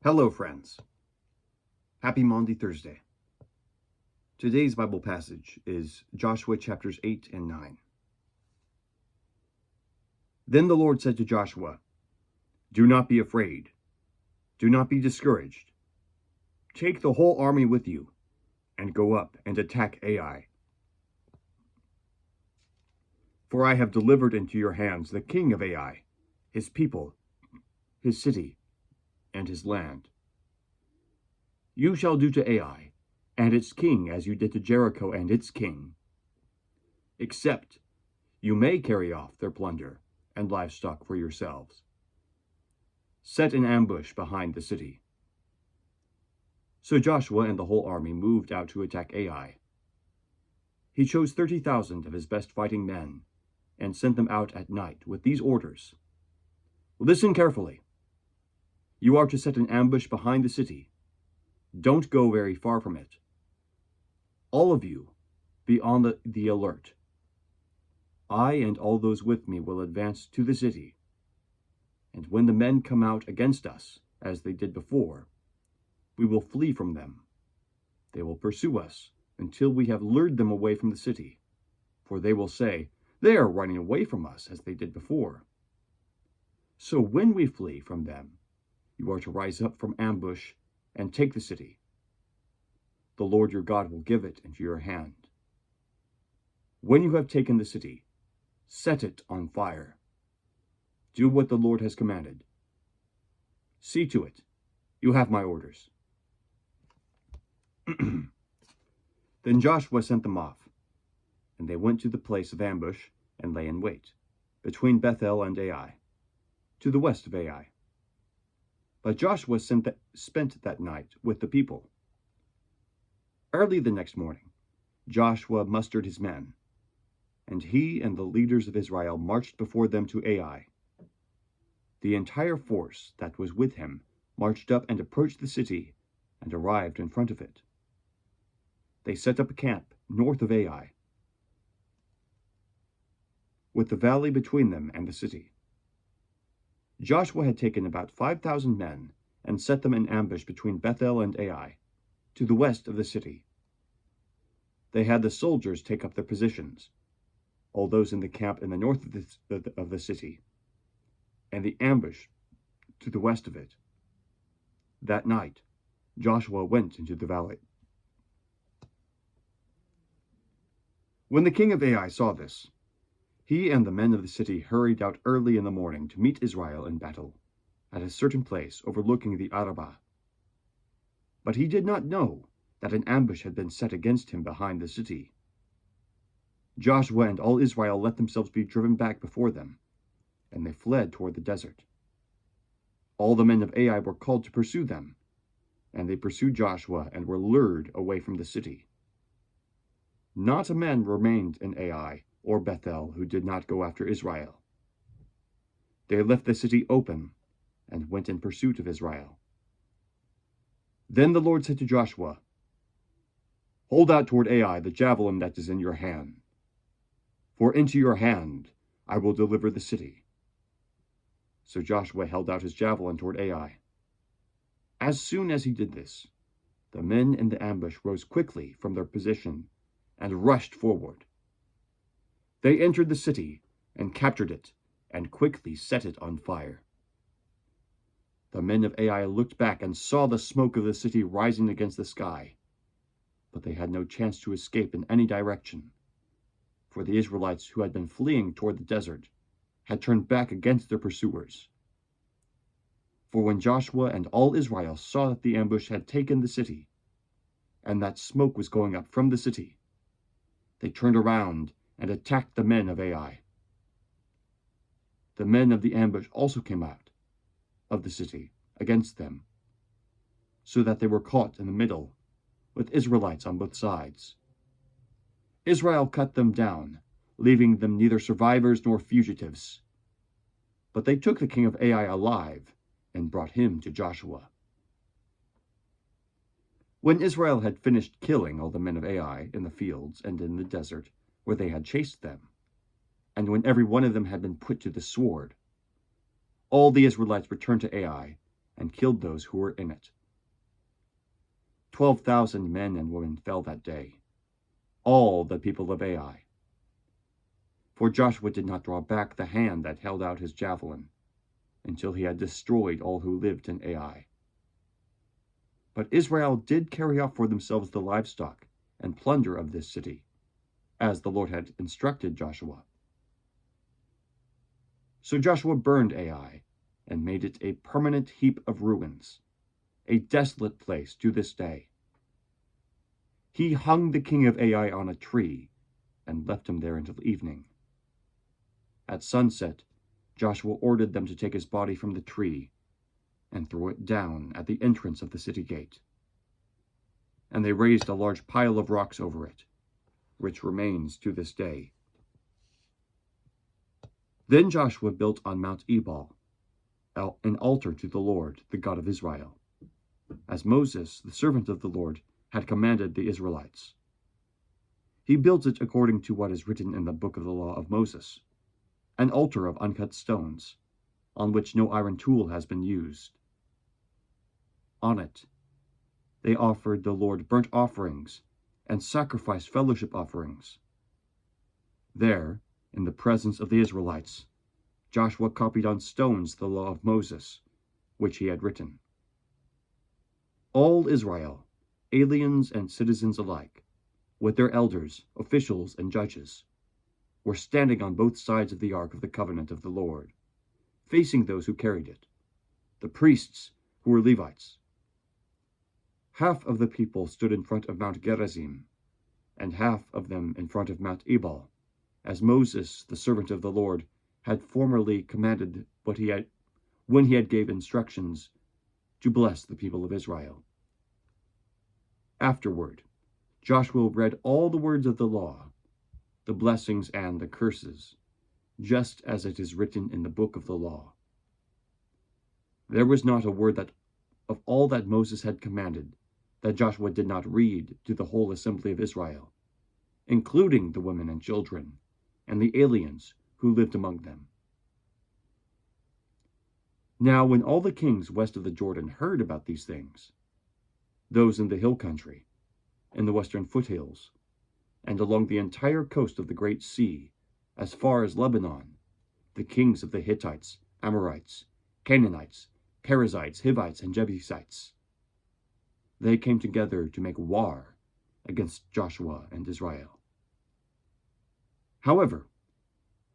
Hello, friends. Happy Maundy Thursday. Today's Bible passage is Joshua chapters 8 and 9. Then the Lord said to Joshua, "Do not be afraid. Do not be discouraged. Take the whole army with you and go up and attack Ai. For I have delivered into your hands the king of Ai, his people, his city, and his land. You shall do to Ai and its king as you did to Jericho and its king, except you may carry off their plunder and livestock for yourselves. Set an ambush behind the city." So Joshua and the whole army moved out to attack Ai. He chose 30,000 of his best fighting men and sent them out at night with these orders. "Listen carefully. You are to set an ambush behind the city. Don't go very far from it. All of you, be on the alert. I and all those with me will advance to the city. And when the men come out against us, as they did before, we will flee from them. They will pursue us until we have lured them away from the city. For they will say, 'They are running away from us as they did before.' So when we flee from them, you are to rise up from ambush and take the city. The Lord your God will give it into your hand. When you have taken the city, set it on fire. Do what the Lord has commanded. See to it. You have my orders." Then Joshua sent them off, and they went to the place of ambush and lay in wait, between Bethel and Ai, to the west of Ai. But Joshua spent that night with the people. Early the next morning, Joshua mustered his men, and he and the leaders of Israel marched before them to Ai. The entire force that was with him marched up and approached the city and arrived in front of it. They set up a camp north of Ai, with the valley between them and the city. Joshua had taken about 5,000 men and set them in ambush between Bethel and Ai, to the west of the city. They had the soldiers take up their positions, all those in the camp in the north of the city, and the ambush to the west of it. That night, Joshua went into the valley. When the king of Ai saw this, he and the men of the city hurried out early in the morning to meet Israel in battle, at a certain place overlooking the Arabah. But he did not know that an ambush had been set against him behind the city. Joshua and all Israel let themselves be driven back before them, and they fled toward the desert. All the men of Ai were called to pursue them, and they pursued Joshua and were lured away from the city. Not a man remained in Ai or Bethel who did not go after Israel. They left the city open and went in pursuit of Israel. Then the Lord said to Joshua, "Hold out toward Ai the javelin that is in your hand, for into your hand I will deliver the city." So Joshua held out his javelin toward Ai. As soon as he did this, the men in the ambush rose quickly from their position and rushed forward. They entered the city and captured it and quickly set it on fire. The men of Ai looked back and saw the smoke of the city rising against the sky, but they had no chance to escape in any direction, for the Israelites who had been fleeing toward the desert had turned back against their pursuers. For when Joshua and all Israel saw that the ambush had taken the city, and that smoke was going up from the city, they turned around and attacked the men of Ai. The men of the ambush also came out of the city against them, so that they were caught in the middle, with Israelites on both sides. Israel cut them down, leaving them neither survivors nor fugitives. But they took the king of Ai alive and brought him to Joshua. When Israel had finished killing all the men of Ai in the fields and in the desert where they had chased them, and when every one of them had been put to the sword, all the Israelites returned to Ai and killed those who were in it. 12,000 men and women fell that day, all the people of Ai. For Joshua did not draw back the hand that held out his javelin, until he had destroyed all who lived in Ai. But Israel did carry off for themselves the livestock and plunder of this city, as the Lord had instructed Joshua. So Joshua burned Ai, and made it a permanent heap of ruins, a desolate place to this day. He hung the king of Ai on a tree, and left him there until evening. At sunset, Joshua ordered them to take his body from the tree, and throw it down at the entrance of the city gate. And they raised a large pile of rocks over it, which remains to this day. Then Joshua built on Mount Ebal an altar to the Lord, the God of Israel, as Moses, the servant of the Lord, had commanded the Israelites. He built it according to what is written in the book of the law of Moses, an altar of uncut stones, on which no iron tool has been used. On it, they offered the Lord burnt offerings and sacrificed fellowship offerings. There, in the presence of the Israelites, Joshua copied on stones the law of Moses, which he had written. All Israel, aliens and citizens alike, with their elders, officials, and judges, were standing on both sides of the ark of the covenant of the Lord, facing those who carried it, the priests who were Levites. Half of the people stood in front of Mount Gerizim, and half of them in front of Mount Ebal, as Moses, the servant of the Lord, had formerly commanded when he had gave instructions to bless the people of Israel. Afterward, Joshua read all the words of the law, the blessings and the curses, just as it is written in the book of the law. There was not a word of all that Moses had commanded that Joshua did not read to the whole assembly of Israel, including the women and children, and the aliens who lived among them. Now when all the kings west of the Jordan heard about these things, those in the hill country, in the western foothills, and along the entire coast of the Great Sea, as far as Lebanon, the kings of the Hittites, Amorites, Canaanites, Perizzites, Hivites, and Jebusites, they came together to make war against Joshua and Israel. However,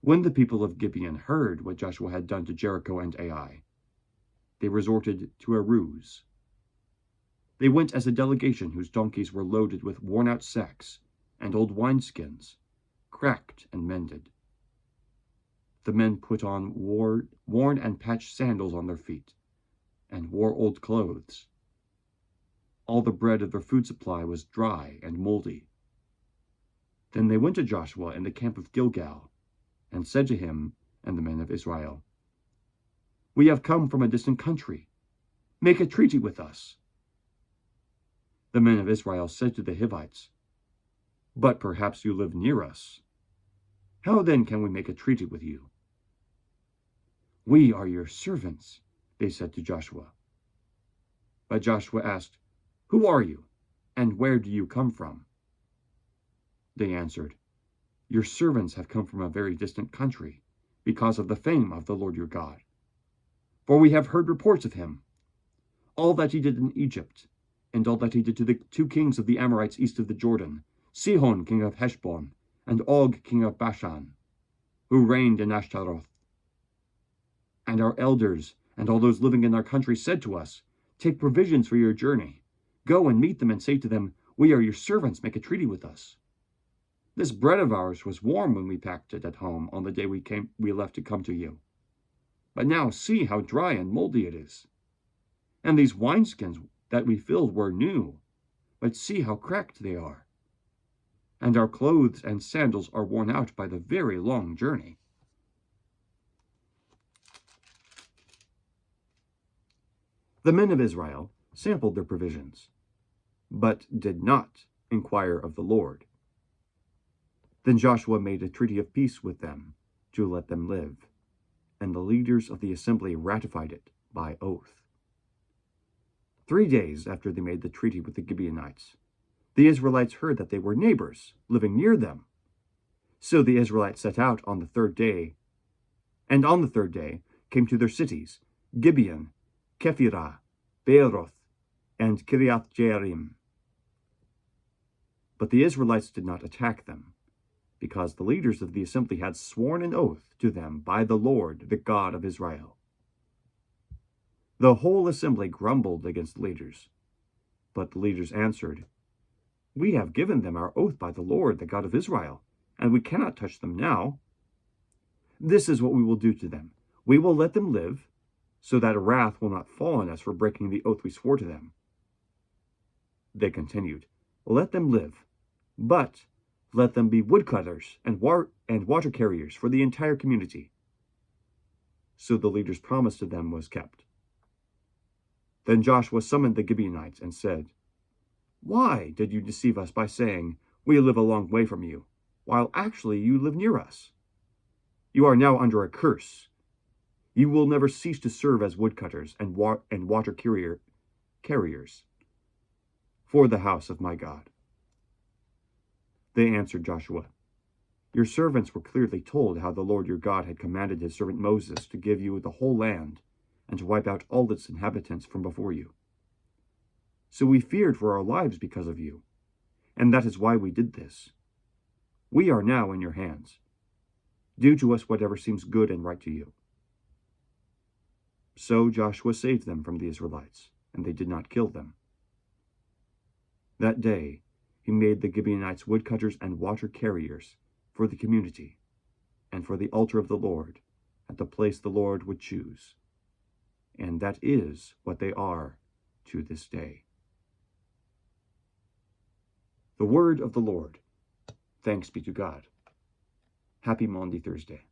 when the people of Gibeon heard what Joshua had done to Jericho and Ai, they resorted to a ruse. They went as a delegation whose donkeys were loaded with worn-out sacks and old wineskins, cracked and mended. The men put on worn and patched sandals on their feet, and wore old clothes. All the bread of their food supply was dry and moldy. Then they went to Joshua in the camp of Gilgal, and said to him and the men of Israel, "We have come from a distant country. Make a treaty with us." The men of Israel said to the Hivites, "But perhaps you live near us. How then can we make a treaty with you?" "We are your servants," they said to Joshua. But Joshua asked, "Who are you, and where do you come from?" They answered, "Your servants have come from a very distant country, because of the fame of the Lord your God. For we have heard reports of him, all that he did in Egypt, and all that he did to the 2 kings of the Amorites east of the Jordan, Sihon king of Heshbon, and Og king of Bashan, who reigned in Ashtaroth. And our elders and all those living in our country said to us, 'Take provisions for your journey. Go and meet them and say to them, "We are your servants, make a treaty with us." This bread of ours was warm when we packed it at home on the day we left to come to you. But now see how dry and moldy it is. And these wineskins that we filled were new, but see how cracked they are. And our clothes and sandals are worn out by the very long journey." The men of Israel sampled their provisions, but did not inquire of the Lord. Then Joshua made a treaty of peace with them to let them live, and the leaders of the assembly ratified it by oath. 3 days after they made the treaty with the Gibeonites, the Israelites heard that they were neighbors living near them. So the Israelites set out on the 3rd day, and on the 3rd day came to their cities, Gibeon, Kephirah, Beeroth, and Kiriath Jearim. But the Israelites did not attack them, because the leaders of the assembly had sworn an oath to them by the Lord, the God of Israel. The whole assembly grumbled against the leaders, but the leaders answered, "We have given them our oath by the Lord, the God of Israel, and we cannot touch them now. This is what we will do to them. We will let them live, so that wrath will not fall on us for breaking the oath we swore to them." They continued, "Let them live, but let them be woodcutters and water carriers for the entire community." So the leader's promise to them was kept. Then Joshua summoned the Gibeonites and said, "Why did you deceive us by saying, 'We live a long way from you,' while actually you live near us? You are now under a curse. You will never cease to serve as woodcutters and water carriers for the house of my God." They answered Joshua, "Your servants were clearly told how the Lord your God had commanded his servant Moses to give you the whole land and to wipe out all its inhabitants from before you. So we feared for our lives because of you, and that is why we did this. We are now in your hands. Do to us whatever seems good and right to you." So Joshua saved them from the Israelites, and they did not kill them. That day he made the Gibeonites woodcutters and water carriers for the community and for the altar of the Lord at the place the Lord would choose. And that is what they are to this day. The word of the Lord. Thanks be to God. Happy Maundy Thursday.